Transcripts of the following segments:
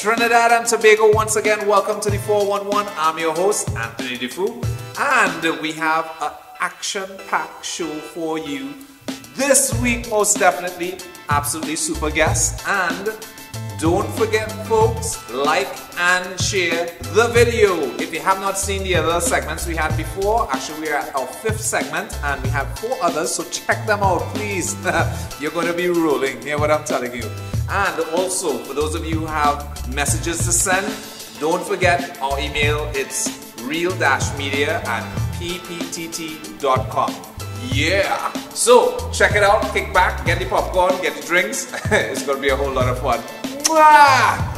Trinidad and Tobago, once again, welcome to the 411. I'm your host, Anthony Defoe, and we have an action-packed show for you this week, most definitely. Absolutely super guest. And don't forget, folks, like and share the video. If you have not seen the other segments we had before, actually we are at our 5th segment and we have 4 others, so check them out, please. You're going to be rolling, hear what I'm telling you. And also, for those of you who have messages to send, don't forget our email. It's real-media@pptt.com. Yeah! So, check it out, kick back, get the popcorn, get the drinks. It's going to be a whole lot of fun. Mwah!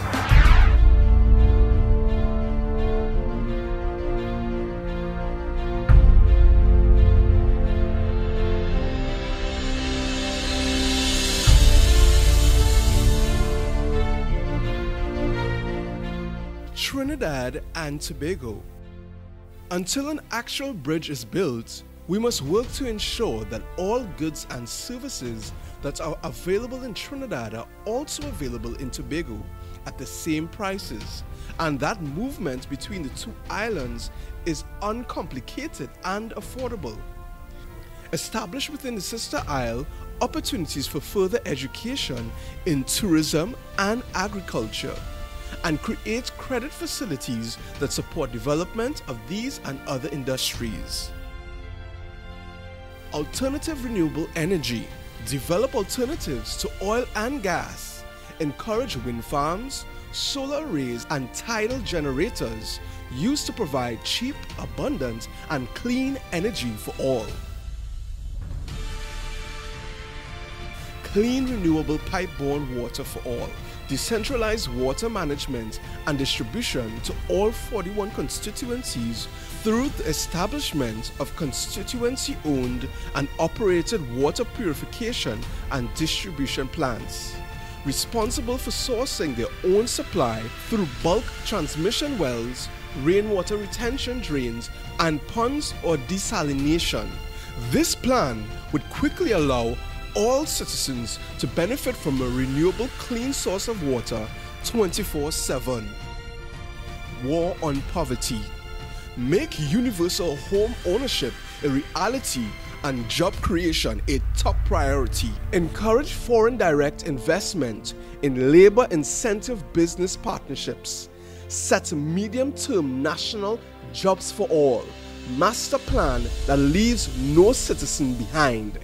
Trinidad and Tobago. Until an actual bridge is built, we must work to ensure that all goods and services that are available in Trinidad are also available in Tobago at the same prices, and that movement between the two islands is uncomplicated and affordable. Establish within the sister isle opportunities for further education in tourism and agriculture, and create credit facilities that support development of these and other industries. Alternative renewable energy. Develop alternatives to oil and gas. Encourage wind farms, solar arrays, and tidal generators used to provide cheap, abundant, and clean energy for all. Clean, renewable pipe-borne water for all. Decentralized water management and distribution to all 41 constituencies through the establishment of constituency-owned and operated water purification and distribution plants, responsible for sourcing their own supply through bulk transmission wells, rainwater retention drains, and ponds or desalination. This plan would quickly allow all citizens to benefit from a renewable, clean source of water 24/7. War on poverty. Make universal home ownership a reality and job creation a top priority. Encourage foreign direct investment in labor incentive business partnerships. Set medium-term national jobs for all. Master plan that leaves no citizen behind.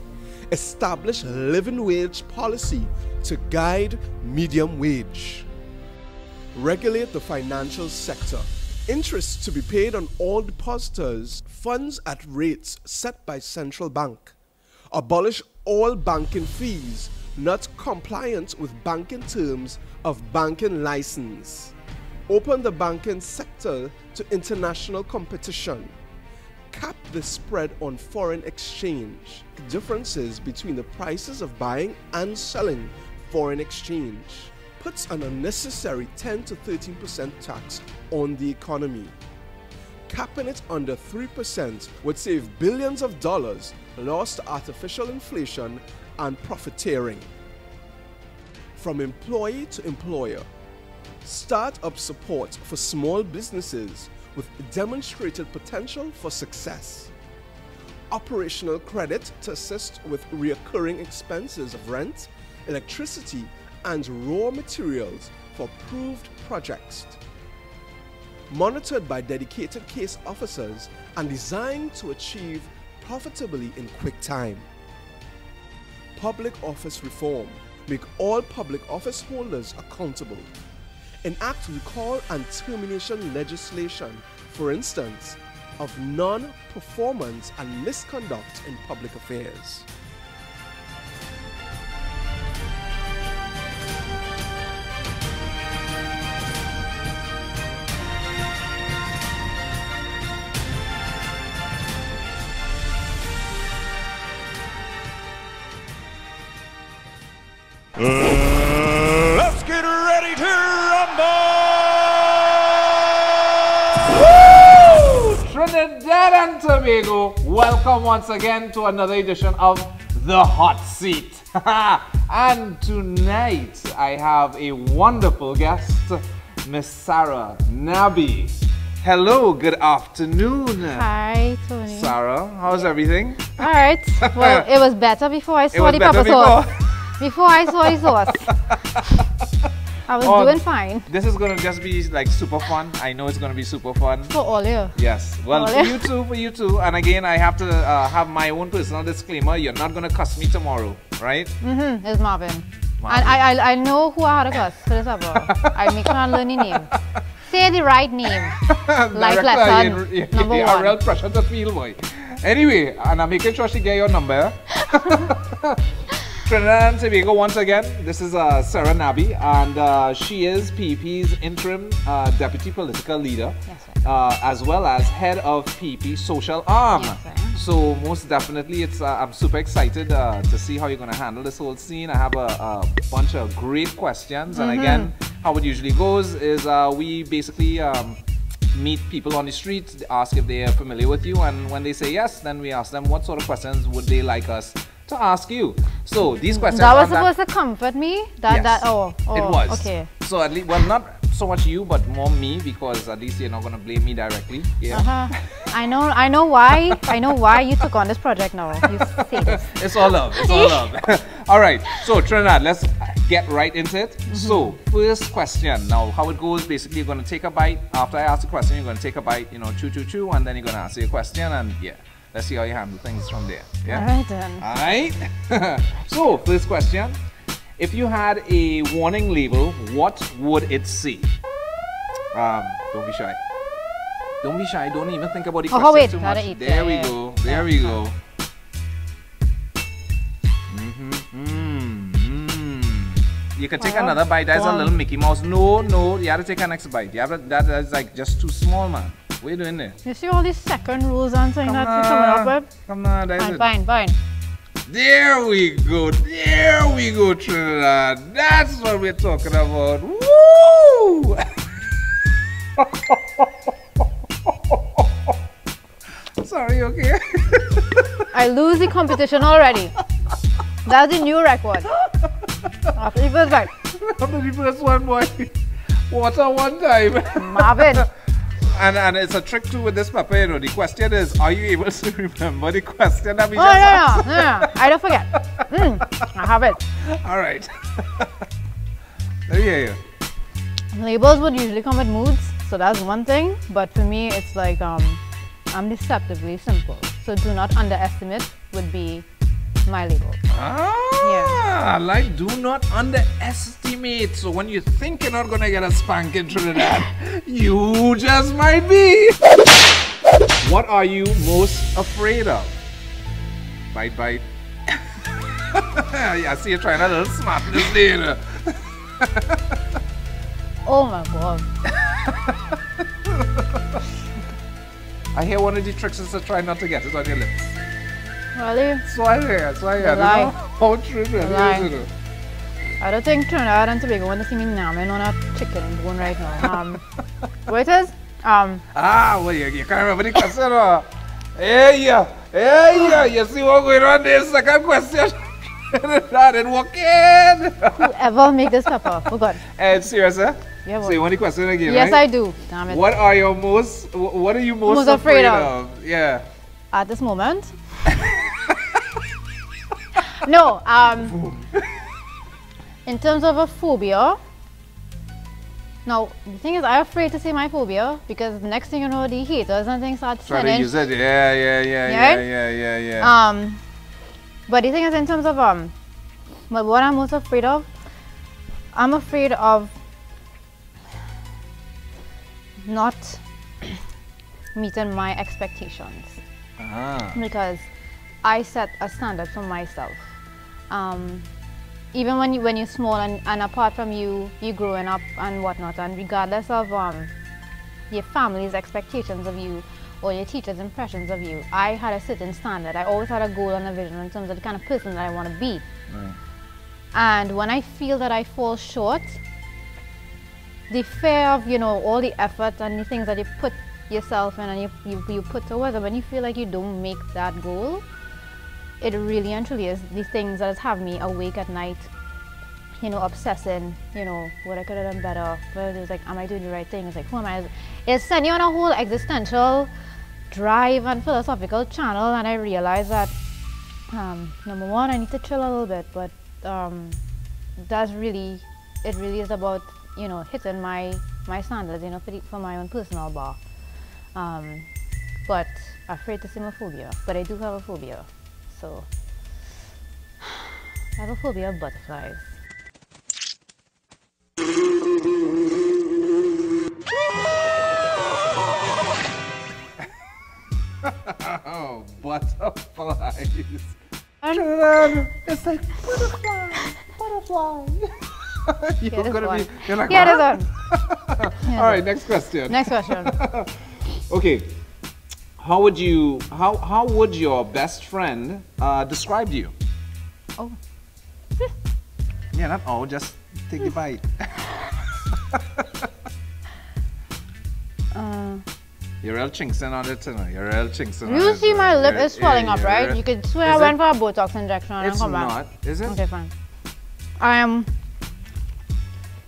Establish living wage policy to guide medium wage. Regulate the financial sector. Interest to be paid on all depositors, funds at rates set by central bank. Abolish all banking fees not compliant with banking terms of banking license. Open the banking sector to international competition. Cap the spread on foreign exchange. Differences between the prices of buying and selling foreign exchange. Puts an unnecessary 10 to 13% tax on the economy. Capping it under 3% would save billions of dollars lost to artificial inflation and profiteering. From employee to employer. Start-up support for small businesses with demonstrated potential for success. Operational credit to assist with recurring expenses of rent, electricity, and raw materials for approved projects. Monitored by dedicated case officers and designed to achieve profitably in quick time. Public office reform. Make all public office holders accountable. Enact recall and termination legislation, for instance, of non-performance and misconduct in public affairs. Let's get ready to rumble! Woo! Trinidad and Tobago, welcome once again to another edition of The Hot Seat. And tonight I have a wonderful guest, Miss Sarah Nabbie. Hello, good afternoon. Hi, Tony. Sarah, how's everything? All right. Well, it was better before I saw the pepper sauce. Before I saw the sauce. I was doing fine. This is going to just be like super fun. I know it's going to be super fun. For all you. Yes. Well, for you too. And again, I have to have my own personal disclaimer. You're not going to cuss me tomorrow, right? Mm-hmm. It's Marvin. And I know who I had to cuss for this ever. I make sure I learn the name. Say the right name. Life lesson. Number one. A real pressure to feel, boy. Anyway, and I'm making sure she get your number. Trinidad and Tobago once again. This is Sarah Nabbie, and she is PP's interim deputy political leader, yes, as well as head of PP social arm. Yes, so most definitely, it's I'm super excited to see how you're going to handle this whole scene. I have a bunch of great questions, and again, how it usually goes is we basically meet people on the street, ask if they are familiar with you, and when they say yes, then we ask them what sort of questions would they like us to ask you. So these questions that was supposed to comfort me. Yes, it was. Okay. So at least, well, not so much you, but more me, because at least you're not gonna blame me directly. Yeah. I know why. I know why you took on this project now. You say this. It's all love. It's all love. All right. So Trinidad, let's get right into it. So first question. Now, how it goes? Basically, you're gonna take a bite. After I ask the question, you're gonna take a bite. You know, chew, and then you're gonna answer your question, and yeah. Let's see how you handle things from there. Yeah? Alright then. Alright. So, first question. If you had a warning label, what would it say? Don't be shy. Don't be shy. Don't even think about the question wait, too much. eat. There we go. There we go. You can take another bite. There's a little Mickey Mouse. No, you have to take a next bite. You have to, that's like just too small, man. What are you doing there? You see all these second rules and things that you're coming up with? Come on, that's fine. There we go, Trinidad. That's what we're talking about. Woo! Sorry, okay? I lose the competition already. That's the new record. After the first bite. After the first one, boy. Water one time. Marvin. And it's a trick too with this pepper, you know. The question is, are you able to remember the question that we just asked? No. I don't forget. I have it. All right. Let me hear you. Labels would usually come with moods, so that's one thing. But for me, it's like I'm deceptively simple. So do not underestimate would be my label. Yeah. Like do not underestimate. So when you think you're not gonna get a spanking Trinidad, you just might be. What are you most afraid of? Bite. Yeah, I see you trying a little smartness there. Oh my god. I hear one of the tricks is to try not to get it on your lips. Really? So I hear. How true it is. I don't think Trinidad and Tobago want to see me namming on a chicken bone right now. What it is? Well, you can't remember the question. Hey, you see what's going on there? Second question. That didn't work in. Whoever make this pepper, for God. Serious, eh? Yeah, so you want the question again, yes, right? I do. Damn it. What are you most afraid of? Yeah. At this moment? No, in terms of a phobia, now the thing is I'm afraid to say my phobia because next thing you know the haters and things start trying to use it. Yeah. But the thing is in terms of but what I'm most afraid of, I'm afraid of not meeting my expectations. Because I set a standard for myself. Even when you're small and apart from you growing up and whatnot, and regardless of your family's expectations of you or your teacher's impressions of you, I had a certain standard. I always had a goal and a vision in terms of the kind of person that I want to be. Right. And when I feel that I fall short, the fear of all the effort and the things that you put yourself in and you put towards it, when you feel like you don't make that goal, it really and truly is the things that have me awake at night you know, obsessing, you know, what I could have done better. But it was like, am I doing the right thing? It's like, who am I? It sent you on a whole existential drive and philosophical channel, and I realized that, number one, I need to chill a little bit, but it really is about, you know, hitting my standards, you know, for my own personal bar. But afraid to say my phobia, but I do have a phobia. So I have a phobia of butterflies. Oh, butterflies. It's like butterfly. You're like, Yeah, huh? there's one. All right, next question. Next question. Okay, how would your best friend describe you? Oh. Yeah, not all, just take the bite. You're real chinksing on it tonight. You're real chinksing on it. You see my lip You're- is swelling yeah, up, you're right? real- You could swear I Is went it? for a Botox injection and It's come back. not, is it? Okay, fine.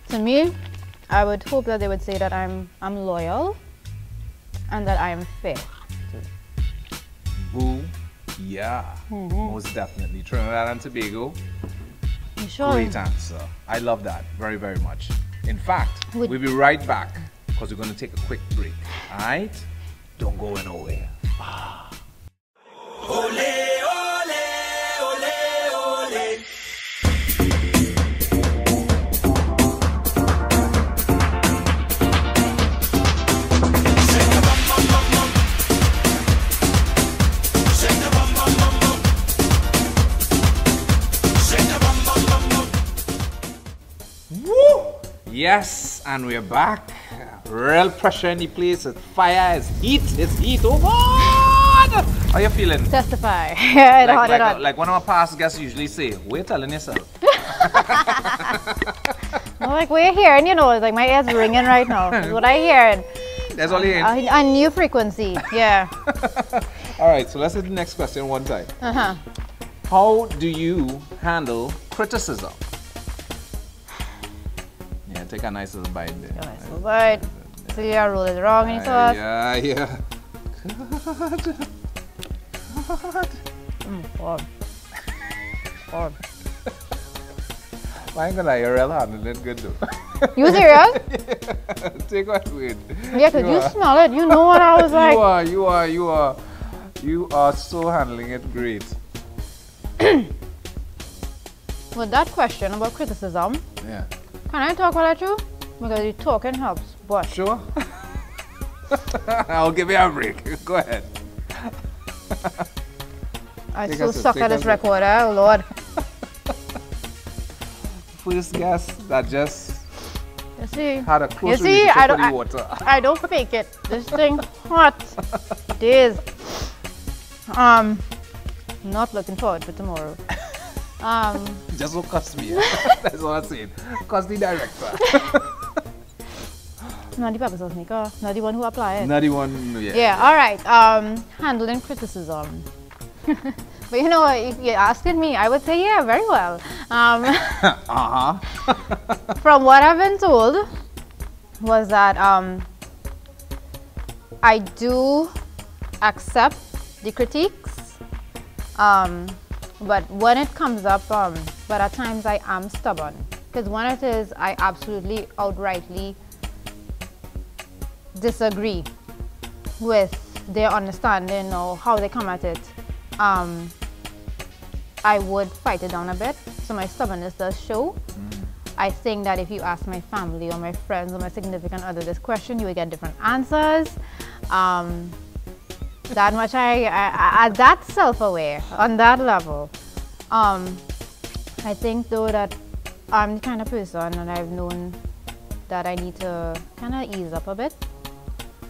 To me, I would hope that they would say that I'm loyal and that I am fair. Boo, yeah, most definitely. Trinidad and Tobago, You sure? great answer. I love that very, very much. In fact, Would- we'll be right back because we're going to take a quick break. All right? Don't go nowhere. Woo! Yes, and we're back. Real pressure in the place. It's fire, it's heat, Oh God! How you feeling? Testify. Yeah, Like one of my past guests usually say, what you telling yourself? I'm like, we're hearing, you know, it's like my ears ringing right now. That's what I hear. That's all you hear. A new frequency. Yeah. All right, so let's hit the next question one time. Uh-huh. How do you handle criticism? Yeah, take a nice little bite there. Nice little bite. See, your roll is wrong in sauce. Yeah. God. God. I ain't gonna lie, you're real handling it good though. You serious? Take one wait. Yeah, could you smell it? You know what I was like? You are so handling it great. With that question about criticism, Yeah. can I talk while I chew? Because the talking helps. But Sure? I'll give you a break. Go ahead. I Take so a sip, suck take at a this sip. recorder, oh Lord. First guest that just You see? had a close You see, relationship I with don't, the water. I don't fake it. This thing hot. Days. Not looking forward for tomorrow. Just don't cuss me. That's what I'm saying. Cuss the director. Not the pepper sauce maker. Not the one who apply it. Not the one, yeah. Yeah, all right. Handling criticism. But you know, if you're asking me, I would say, yeah, very well. From what I've been told, was that I do accept the critiques, but when it comes up, but at times I am stubborn. Because when it is, I absolutely outrightly disagree with their understanding or how they come at it. I would fight it down a bit, so my stubbornness does show. I think that if you ask my family or my friends or my significant other this question, you will get different answers. That much I that's self-aware on that level. I think though that I'm the kind of person, and I've known that I need to kind of ease up a bit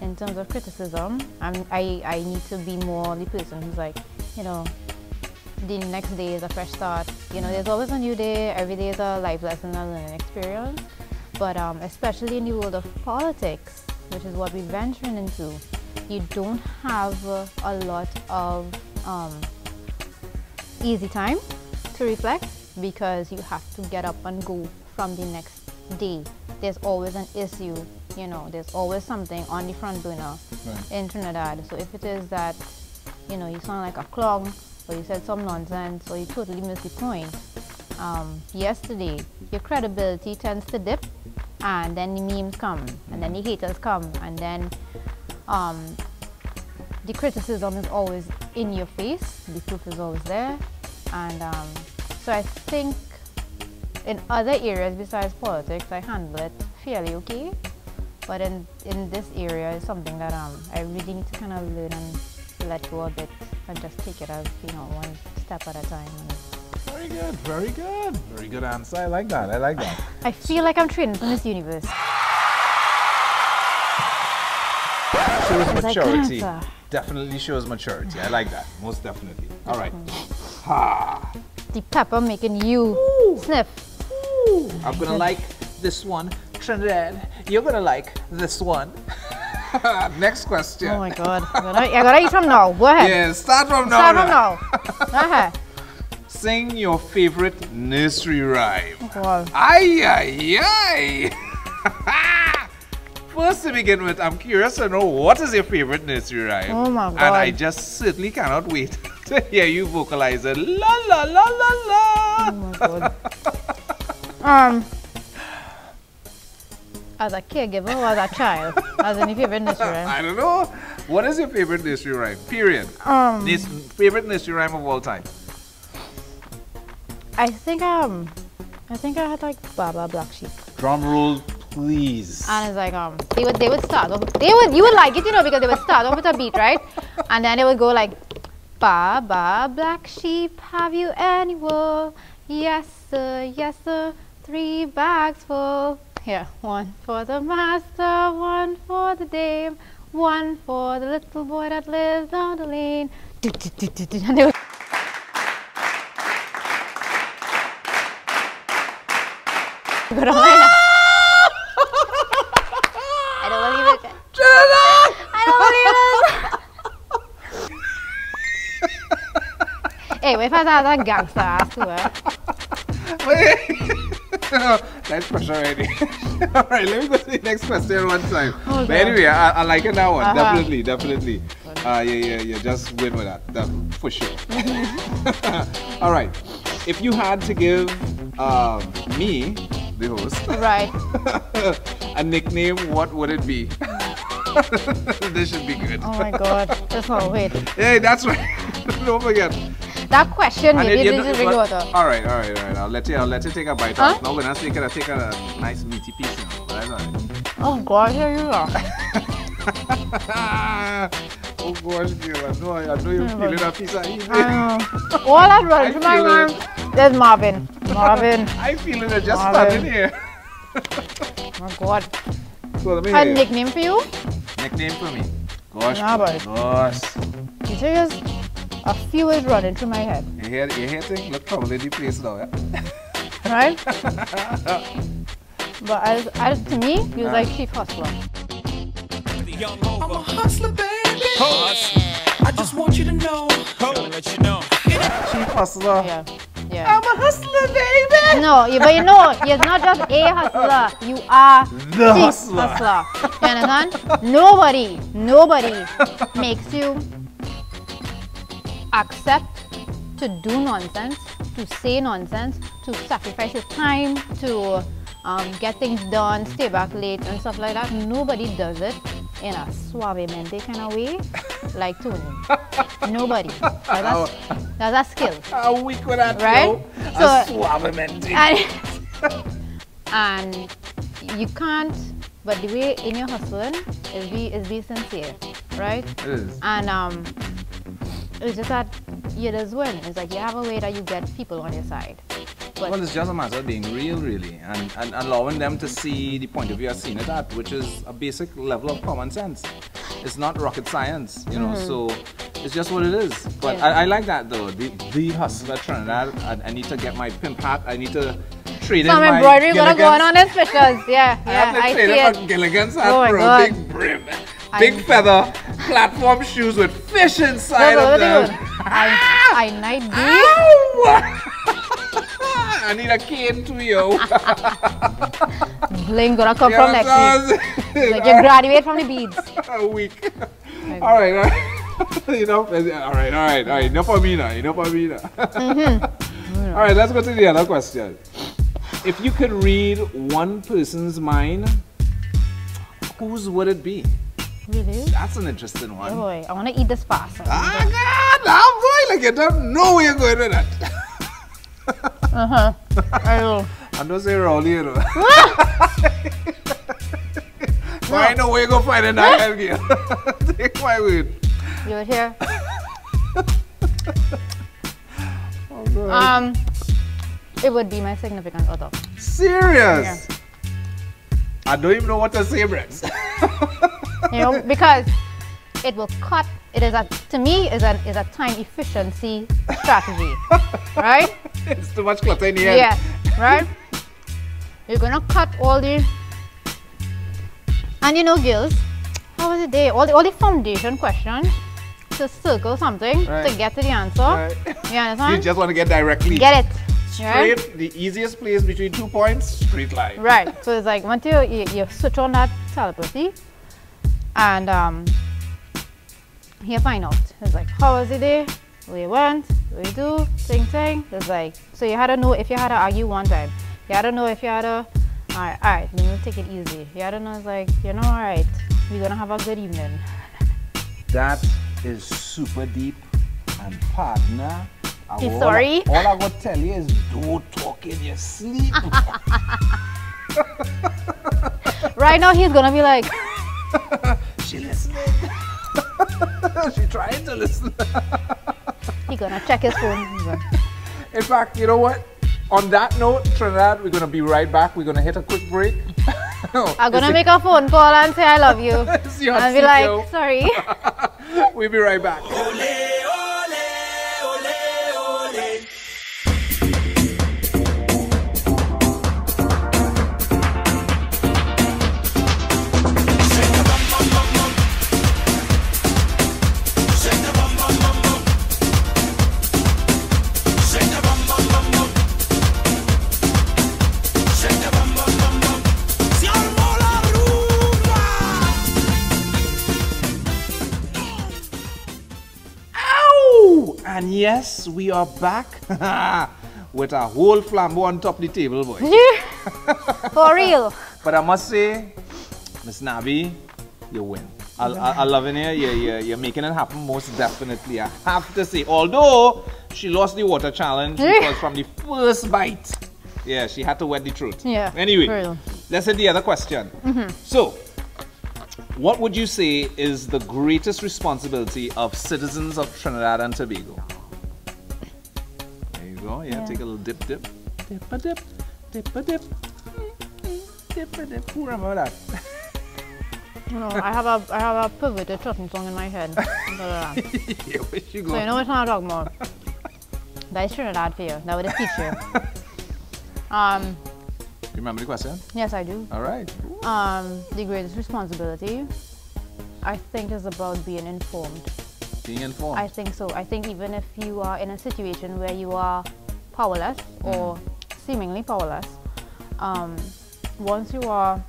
in terms of criticism. I need to be more the person who's like, you know, the next day is a fresh start. You know, there's always a new day. Every day is a life lesson and learning experience. But especially in the world of politics, which is what we're venturing into, you don't have a lot of easy time to reflect. because you have to get up and go from the next day. There's always an issue, you know, there's always something on the front burner in Trinidad. So if it is that, you know, you sound like a clown, or you said some nonsense, or you totally missed the point, yesterday, your credibility tends to dip, and then the memes come, and then the haters come, and then the criticism is always in your face, the proof is always there. And so I think in other areas besides politics, I handle it fairly okay. But in this area, it's something that I really need to kind of learn and let go a bit and just take it as, you know, one step at a time. Very good, very good. Very good answer. I like that. I like that. I feel like I'm training for this universe. Shows maturity. Definitely shows maturity. I like that. Most definitely. All right. Ha. The pepper making you sniff. I'm gonna like this one. Trinidad, you're gonna like this one. Next question. Oh my God. I gotta eat from now. Go ahead. Yeah, start from now. Start from now. Go ahead. Sing your favorite nursery rhyme. Oh God. Ay, ay, ay. First to begin with, I'm curious to know what is your favorite nursery rhyme. Oh my God. And I just certainly cannot wait to hear you vocalize it. La la la la la. Oh my God. As a caregiver or as a child? As any favorite nursery rhyme? I don't know. What is your favorite nursery rhyme? Period. Favorite nursery rhyme of all time? I think I had like Baba Black Sheep. Drum roll, please. And it's like they would start off, you would like it, you know, because they would start off with a beat, right? And then they would go like, Baba Black Sheep, have you any wool? Yes sir, 3 bags full. Here, 1 for the master, 1 for the dame, 1 for the little boy that lives down the lane. And they would go down like that. I don't believe it. I don't believe it. Hey, what if I had a gangster ass to That's pressure already. All right, let me go to the next question one time. Oh, but anyway, I like it that one. Definitely. Yeah. Just win with that for sure. All right. If you had to give me, the host, right, a nickname, what would it be? This should be good. oh my God. Just hold, wait. Hey, that's right. Don't forget. That question maybe didn't drink water. All right. I'll let you take a bite. Huh? No, we're not taking a nice meaty piece now. But that's all right. Oh God, here you are. Oh gosh, girl, I know you're feeling a piece of eating. All that running through my mind. There's Marvin. I feel it just standing here. Oh God. So let me A hear. nickname for you? Nickname for me. Gosh, Nabbie. gosh. You serious? A few is running through my head. You hear thing? Look probably the place now, yeah? Right? But as to me, he was like Chief Hustler. I'm a hustler, baby. I just want you to know. Let you know. Chief Hustler. Yeah. I'm a hustler, baby. No, but you know, you're not just a hustler. You are The Chief Hustler. You understand? Nobody makes you accept to do nonsense, to say nonsense, to sacrifice his time, to get things done, stay back late and stuff like that. Nobody does it in a suavemente kind of way like Tony. Nobody. That's a skill. How weak with that, right? A suavemente. And you can't, but the way in your hustling is be sincere, right? It is. And it's just that you just win. It's like you have a way that you get people on your side. But Well, it's just a matter of being real, really, and allowing them to see the point of view you're seeing it at, which is a basic level of common sense. It's not rocket science, you know, so it's just what it is. But Yeah. I like that, though. The hustler Trinidad, I need to get my pimp hat. I need to trade in some my embroidery gonna go Gilligan's. on his pictures. Yeah, I have to I trade see in it. my Gilligan's hat Oh my for God. a big brim, big feather, platform shoes with fish inside No, of but them. I night deep. Ow! I need a cane too, yo. Bling gonna come from next week. Like you graduate from the beads. A week. All right. Enough. All right. Enough for me now. All right, let's go to the other question. If you could read one person's mind, whose would it be? Really? That's an interesting one. Oh boy, I want to eat this fast. Ah, God, now, boy, like you don't know where you're going with that. I know. I'm not saying Rowley, you know. But I know where you're going to find a that girl. Take my word. You would hear? Oh, God. It would be my significant other. Serious? Yeah. I don't even know what to say, Brett. You know, because it will cut. It is to me is a time efficiency strategy, right? It's too much clutter in the end. Yeah, right. You're gonna cut all the, and you know, girls, how was it there? All the foundation questions to circle something Right. to get to the answer. Right. You understand? You just want to get directly. Get it. Straight, Right? the easiest place between 2 points, straight line. Right. So it's like once you switch on that telepathy, and you find out. It's like, how was it there? Where you went? Where you do? Thing. It's like, so you had to know if you had to argue one time. You had to know if you had to, alright, then we'll take it easy. You had to know, it's like, alright, we're gonna have a good evening. That is super deep. And partner, Sorry? all I gotta tell you is don't talk in your sleep. Right now he's gonna be like, She listening. She trying to listen. he's gonna check his phone. In fact, you know what? On that note, Trinidad, we're gonna be right back. We're gonna hit a quick break. I'm gonna make a phone call and say I love you. It's your And be seat, like, yo. sorry. We'll be right back. And yes, we are back with a whole flambeau on top of the table, boy. For real. But I must say, Miss Nabbie, you win. I loving it. You're making it happen most definitely. I have to say, although she lost the water challenge because from the first bite, yeah, she had to wet the truth. Yeah. Anyway, for real. let's hit the other question. So, what would you say is the greatest responsibility of citizens of Trinidad and Tobago? There you go. Yeah. Take a little dip. Dip a dip. Dip a dip. Dip a dip. Who remember that? No, I have a perverted trotting song in my head. Yeah, where you go? So you know what I'm talking about? That is Trinidad for you. That would teach you. You remember the question? Yes, I do. All right. The greatest responsibility, I think, is about being informed. Being informed. I think so. I think even if you are in a situation where you are powerless or seemingly powerless, once you are,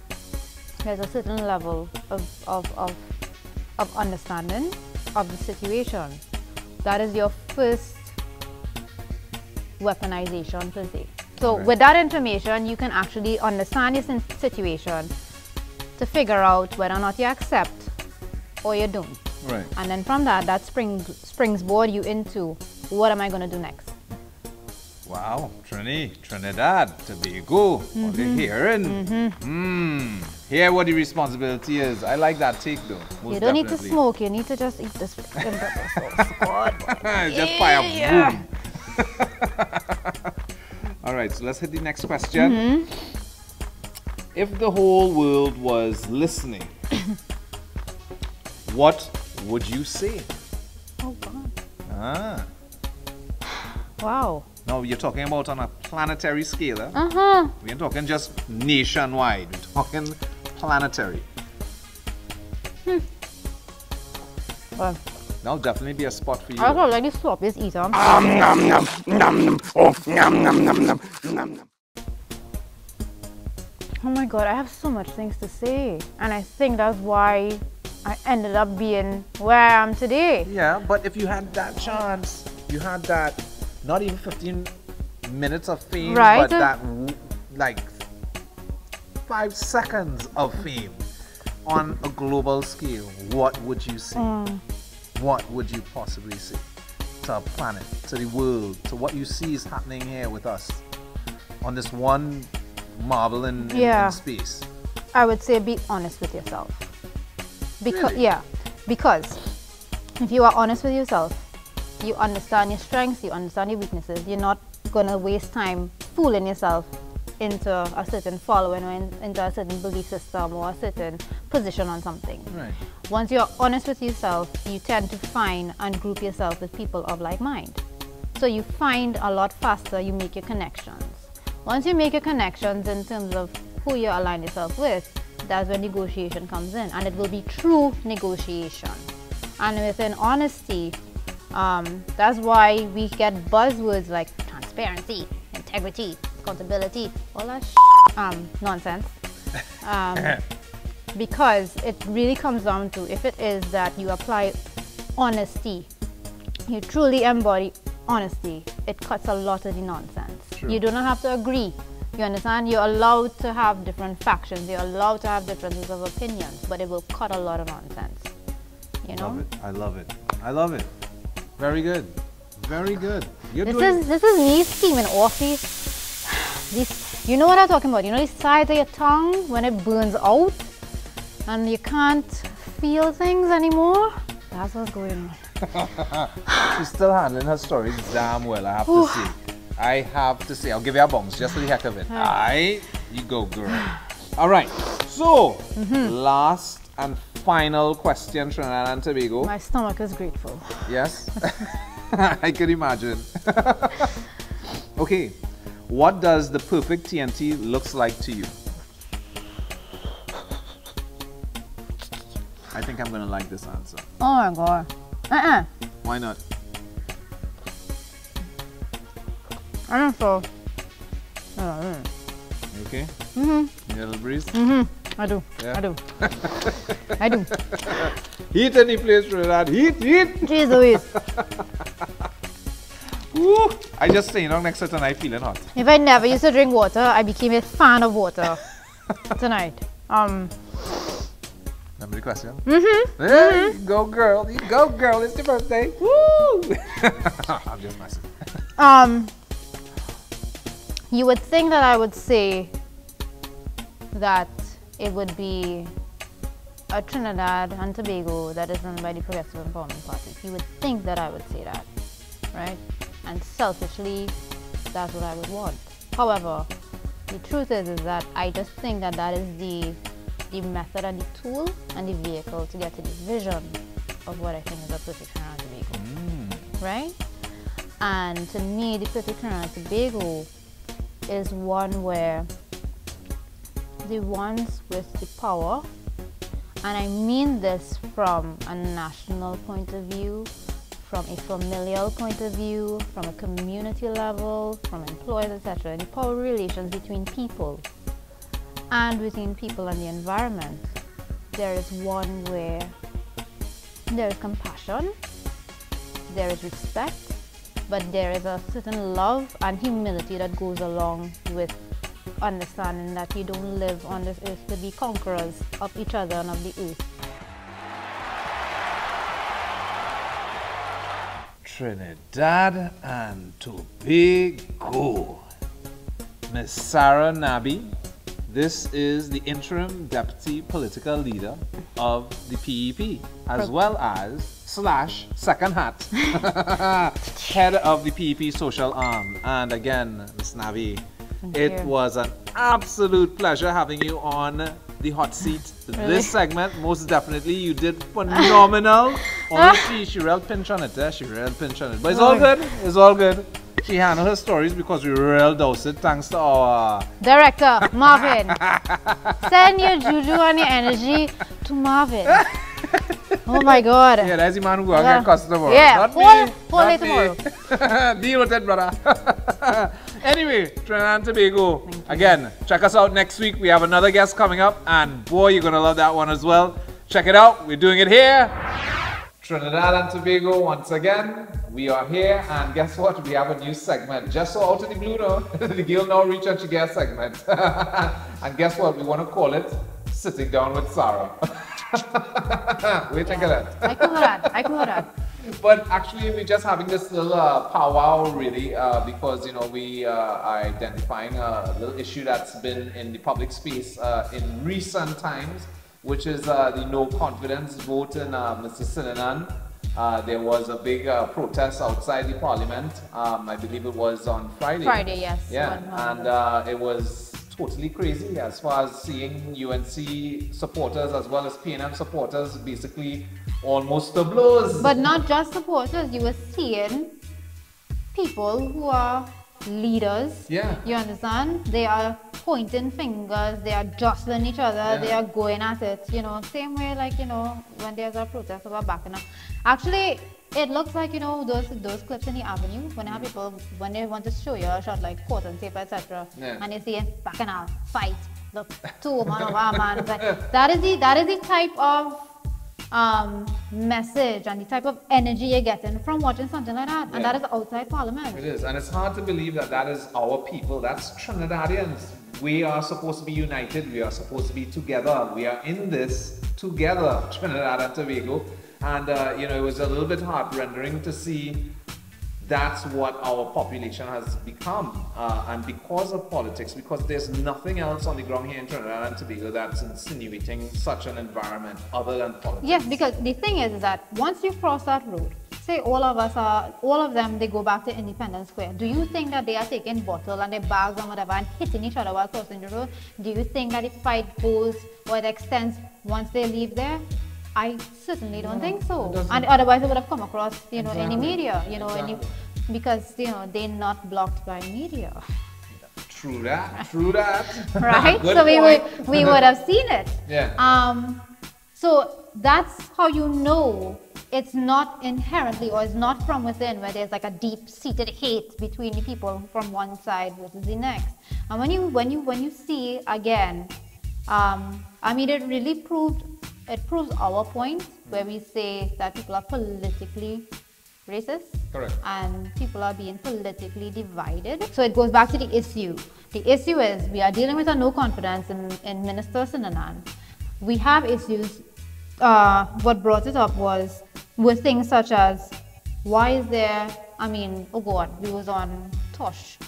there's a certain level of understanding of the situation. That is your first weaponization per se. So with that information, you can actually understand your situation to figure out whether or not you accept or you don't. Right. And then from that springboard you into what am I going to do next? Wow. Trinidad, Tobago. What are you hearing? Hear what the responsibility is. I like that take though. Most You don't need to definitely. smoke, you need to just eat this freaking pepper sauce. God. Just fire. Yeah. Boom. All right, so let's hit the next question. If the whole world was listening, what would you say? Oh God. Ah. Wow. Now you're talking about on a planetary scale. Eh? Uh-huh. We ain't talking just nationwide. We're talking planetary. Well, That'll definitely be a spot for you. I also like the sloppiest eater. Nom, nom, nom, oh, nom, nom, nom, nom, nom, nom. Oh my god, I have so much things to say. And I think that's why I ended up being where I am today. Yeah, but if you had that chance, you had that, not even 15 minutes of fame, Right. but that like 5 seconds of fame on a global scale, what would you see? What would you possibly see to our planet, to the world, to what you see is happening here with us on this one marble in space? I would say be honest with yourself. Really? Because if you are honest with yourself, you understand your strengths, you understand your weaknesses. You're not gonna waste time fooling yourself into a certain following or into a certain belief system or a certain position on something. Right. Once you're honest with yourself, you tend to find and group yourself with people of like mind. So you find a lot faster, you make your connections. Once you make your connections in terms of who you align yourself with, that's when negotiation comes in, and it will be true negotiation. And within honesty, that's why we get buzzwords like transparency, integrity, accountability, all that nonsense. Because it really comes down to, if it is that you apply honesty, you truly embody honesty, it cuts a lot of the nonsense. True. You do not have to agree. You understand? You're allowed to have different factions. You're allowed to have differences of opinions, but it will cut a lot of nonsense. You know? Love it. I love it. I love it. Very good. Very good. This is me steaming off these, you know what I'm talking about? You know the sides of your tongue when it burns out and you can't feel things anymore? That's what's going on. She's still handling her stories damn well, I have to say. I have to say, I'll give you a bounce just for the heck of it. Alright, you go, girl. Alright, so last and final question, Trinidad and Tobago. My stomach is grateful. Yes, I can imagine. Okay, what does the perfect TNT looks like to you? I think I'm gonna like this answer. Oh my god. Why not? I don't know. You okay? You got a little breeze? I do. Yeah. I do. I do. Heat any place, Trinidad. Heat, heat. Jeez Louise. Woo. I just staying on next to tonight feeling hot. If I never used to drink water, I became a fan of water tonight. Remember the question? There you go, girl. You go, girl. It's your birthday. Woo! I'm just messing. You would think that I would say that it would be a Trinidad and Tobago that is run by the Progressive Empowerment Party. You would think that I would say that, right? And selfishly, that's what I would want. However, the truth is that I just think that that is the method and the tool and the vehicle to get to the vision of what I think is a perfect Trinidad and Tobago, right? And to me, the perfect Trinidad and Tobago is one where the ones with the power, and I mean this from a national point of view, from a familial point of view, from a community level, from employers, etc., the power relations between people and between people and the environment, there is one where there is compassion, there is respect, but there is a certain love and humility that goes along with understanding that you don't live on this earth to be conquerors of each other and of the earth. Trinidad and Tobago. Miss Sarah Nabbie, this is the interim deputy political leader of the PEP, as well as / second hat head of the PEP social arm. And again, Miss Nabbie, it was an absolute pleasure having you on the hot seat. Really? This segment, most definitely, you did phenomenal. Honestly, she real pinch on it, she real pinch on it. But it's all good, it's all good. She handled her stories because we real dose it thanks to our Director, Marvin. Send your juju and your energy to Marvin. Oh my God. Yeah, that's the man who will get customer. Yeah, Not whole me. day Not me. Deal with it, brother. Anyway, Trinidad and Tobago. Again, check us out next week. We have another guest coming up, and boy, you're gonna love that one as well. Check it out. We're doing it here. Trinidad and Tobago once again. We are here, and guess what? We have a new segment. Just so out of the blue, though, the girl now reach out to get a segment. And guess what? We want to call it Sitting Down with Sarah. What do you think of that? I could have that. But actually, we're just having this little powwow, really, because, you know, we are identifying a little issue that's been in the public space in recent times, which is the no confidence vote in Mr. Sinanan. There was a big protest outside the parliament. I believe it was on Friday. Friday, yes. Yeah, and it was totally crazy as far as seeing UNC supporters as well as PNM supporters basically almost to blows. But not just supporters, you were seeing people who are leaders. Yeah. You understand? They are pointing fingers, they are jostling each other, they are going at it, you know, same way like, you know, when there's a protest about backing up. Actually, it looks like, you know, those clips in the avenue when they have people, when they want to show you a shot like court and paper, etc. And they say bacchanal, fight, look, 2 women over a man. It's like, that is the type of message and the type of energy you're getting from watching something like that, and that is outside Parliament. It is, and it's hard to believe that that is our people. That's Trinidadians. We are supposed to be united. We are supposed to be together. We are in this together, Trinidad and Tobago. And you know, it was a little bit heart-rendering to see that's what our population has become, and because of politics, because there's nothing else on the ground here in Trinidad and Tobago that's insinuating such an environment other than politics. Yes, because the thing is that once you cross that road, say all of them, they go back to Independence Square. Do you think that they are taking bottles and their bags and whatever and hitting each other while crossing the road? Do you think that the fight goes or it extends once they leave there? I certainly don't think so. And otherwise it would have come across, you know, any media, you know, because, you know, they're not blocked by media. True that, true that. Right? So we would have seen it. Yeah. So that's how you know it's not inherently, or it's not from within, where there's like a deep-seated hate between the people from one side versus the next. And when you see again, I mean, it really proves our point where we say that people are politically racist. Correct. And people are being politically divided. So it goes back to the issue. The issue is we are dealing with a no confidence in Minister Sinanan. We have issues. What brought it up was with things such as, why is there, I mean, oh God, we was on Tosh.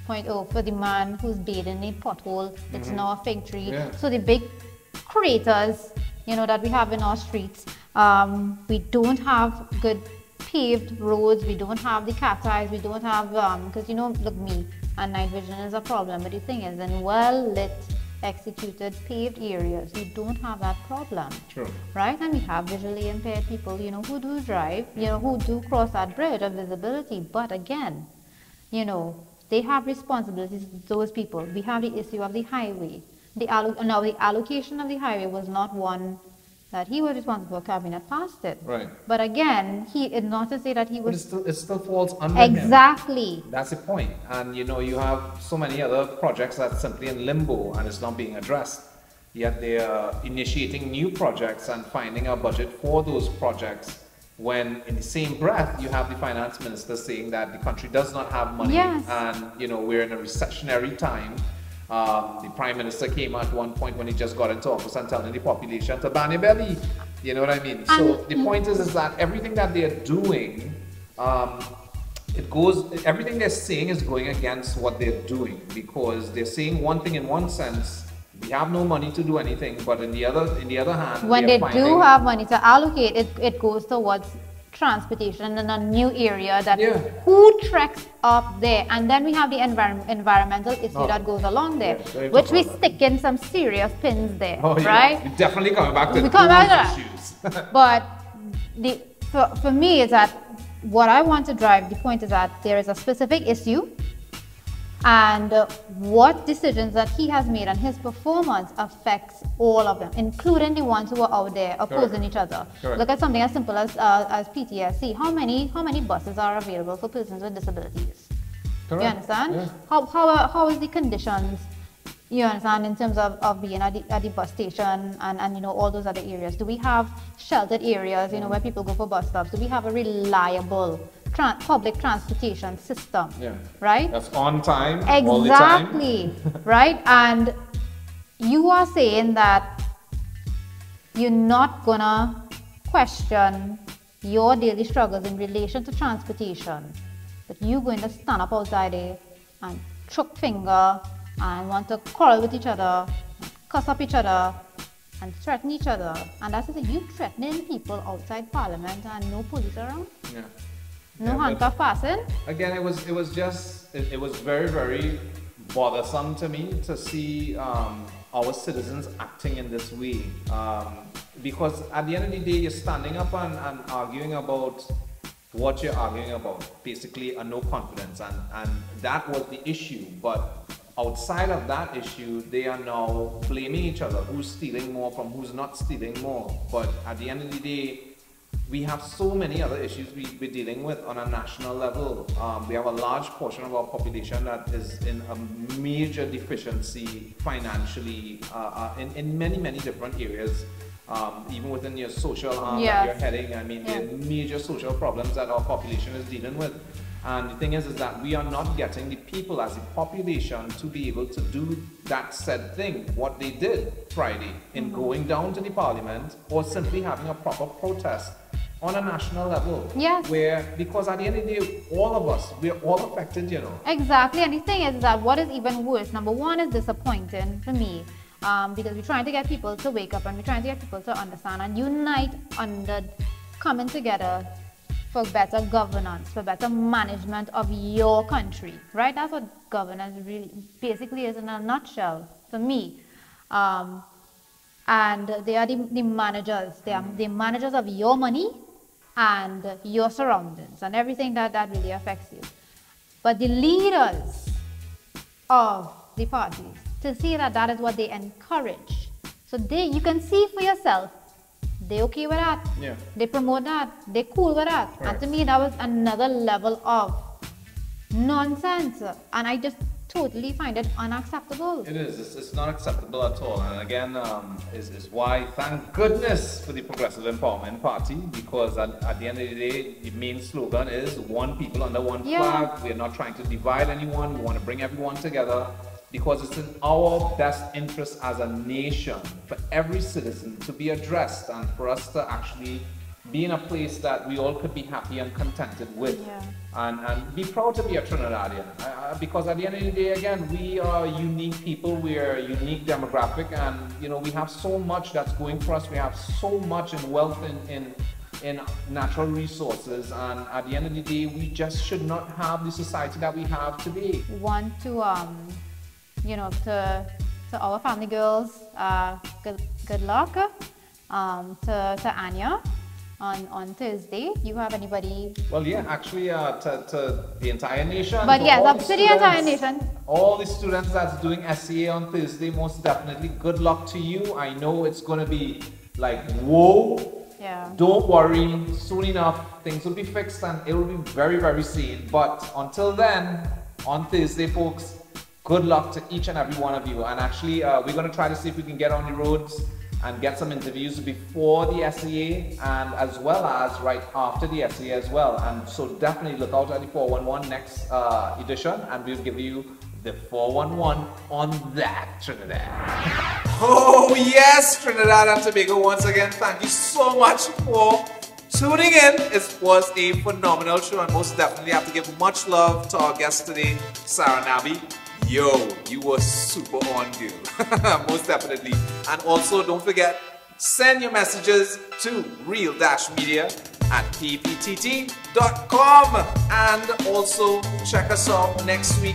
0.0 for the man who's dead in a pothole. It's now a fig tree. Yeah. So the big craters, you know, that we have in our streets, we don't have good paved roads, we don't have the cat eyes, we don't have, because, you know, look, me, and night vision is a problem. But the thing is, in well-lit, executed, paved areas, we don't have that problem. True. Right? And we have visually impaired people, you know, who do drive, you know, who do cross that bridge of visibility. But again, you know, they have responsibilities, those people. We have the issue of the highway. The allocation of the highway was not one that he was responsible for. Cabinet passed it. Right. But again, it's not to say that he was... But it still falls under exactly. him. That's the point. And you know, you have so many other projects that's simply in limbo and it's not being addressed. Yet they are initiating new projects and finding a budget for those projects, when in the same breath you have the finance minister saying that the country does not have money. Yes. And you know, we're in a recessionary time. The Prime Minister came at one point when he just got into office and telling the population to ban your belly. You know what I mean? So the point is that everything that they're doing, everything they're saying is going against what they're doing, because they're saying one thing in one sense, we have no money to do anything, but in the other hand, when they do have money to allocate, it goes towards transportation in a new area that who treks up there. And then we have the environmental issue that goes along there, which we stick in some serious pins there, right? We're definitely coming back to those issues. But for me is that what I want to drive, the point is that there is a specific issue, And what decisions that he has made and his performance affects all of them, including the ones who are out there opposing each other. Correct. Look at something as simple as PTSD. How many buses are available for persons with disabilities? Correct. You understand? Yeah. How is the conditions? You understand, in terms of being at the bus station and you know, all those other areas. Do we have sheltered areas, you know, where people go for bus stops? Do we have a reliable public transportation system? Yeah. Right? That's on time. Exactly. All the time. Right? And you are saying that you're not gonna question your daily struggles in relation to transportation, but you're going to stand up outside there and choke finger and want to quarrel with each other, cuss up each other, and threaten each other. And that's the thing, you threatening people outside Parliament and no police around? Yeah. No handcuff passing? Again, it was very, very bothersome to me to see our citizens acting in this way. Because at the end of the day, you're standing up and arguing about what you're arguing about, basically a no confidence, and that was the issue. But outside of that issue, they are now blaming each other, who's stealing more from who's not stealing more. But at the end of the day, we have so many other issues we're dealing with on a national level. We have a large portion of our population that is in a major deficiency financially in many, many different areas. Even within your social arm that you're heading, I mean, there are major social problems that our population is dealing with. And the thing is that we are not getting the people as a population to be able to do that said thing, what they did Friday, in going down to the Parliament or simply having a proper protest on a national level. Yes. Because at the end of the day, all of us, we're all affected, you know. Exactly. And the thing is that what is even worse, number one, is disappointing for me. Because we're trying to get people to wake up and we're trying to get people to understand and unite under coming together for better governance, for better management of your country, right? That's what governance really basically is in a nutshell for me. And they are the managers. They are the managers of your money and your surroundings and everything that really affects you. But the leaders of the parties, to see that is what they encourage. So you can see for yourself, they okay with that. Yeah. They promote that. They cool with that. Right. And to me, that was another level of nonsense. And I just totally find it unacceptable. It is. It's not acceptable at all. And again, is why, thank goodness for the Progressive Empowerment Party, because at the end of the day, the main slogan is one people under one flag. We're not trying to divide anyone. We want to bring everyone together, because it's in our best interest as a nation for every citizen to be addressed and for us to actually be in a place that we all could be happy and contented with. And be proud to be a Trinidadian. Because at the end of the day, again, we are unique people, we're a unique demographic, and you know, we have so much that's going for us. We have so much in wealth in natural resources, and at the end of the day, we just should not have the society that we have today. We want to you know, to our family girls, good luck. To Anya on Thursday. Do you have anybody? Well, yeah, actually, to the entire nation. But yes, up to the entire nation. All the students that's doing SCA on Thursday, most definitely, good luck to you. I know it's going to be like, whoa. Yeah. Don't worry, soon enough, things will be fixed and it will be very, very soon. But until then, on Thursday, folks, good luck to each and every one of you. And actually, we're going to try to see if we can get on the roads and get some interviews before the SEA and as well as right after the SEA as well. And so definitely look out at the 411 next edition, and we'll give you the 411 on that, Trinidad. Oh yes, Trinidad and Tobago, once again, thank you so much for tuning in. It was a phenomenal show, and most definitely have to give much love to our guest today, Sarah Nabbie. Yo, you were super on, girl. Most definitely. And also, don't forget, send your messages to real-media@pptt.com. And also, check us out next week.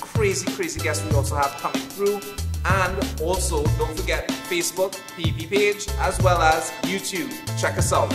Crazy, crazy guests we also have coming through. And also, don't forget Facebook, PP page, as well as YouTube. Check us out.